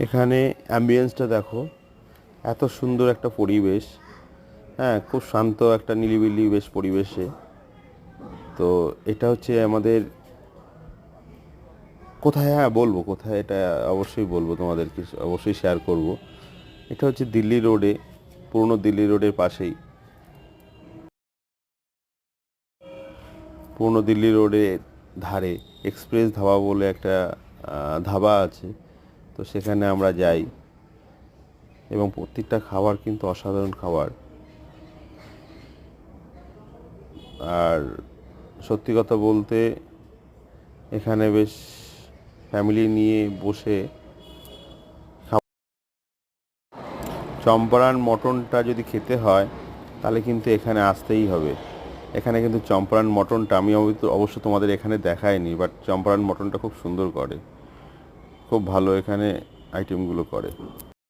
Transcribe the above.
এখানে অ্যাম্বিয়েন্সটা দেখো, এত সুন্দর একটা পরিবেশ। হ্যাঁ, খুব শান্ত একটা নিরিবিলি বেশ পরিবেশে। তো এটা হচ্ছে আমাদের কোথায়, হ্যাঁ বলবো কোথায় এটা, অবশ্যই বলবো তোমাদেরকে, অবশ্যই শেয়ার করব। এটা হচ্ছে দিল্লি রোডে, পুরনো দিল্লি রোডের পাশেই। পুরনো দিল্লি রোডের ধারে এক্সপ্রেস ধাবা বলে একটা ধাবা আছে। তো সেখানে আমরা যাই এবং প্রত্যেকটা খাবার কিন্তু অসাধারণ খাবার। আর সত্যি কথা বলতে এখানে বেশ ফ্যামিলি নিয়ে বসে চম্পারণ মটনটা যদি খেতে হয় তাহলে কিন্তু এখানে আসতেই হবে। এখানে কিন্তু চম্পারণ মটনটা আমি অবশ্য তোমাদের এখানে দেখাইনি, বাট চম্পারণ মটনটা খুব সুন্দর করে, খুব ভালো এখানে আইটেমগুলো করে।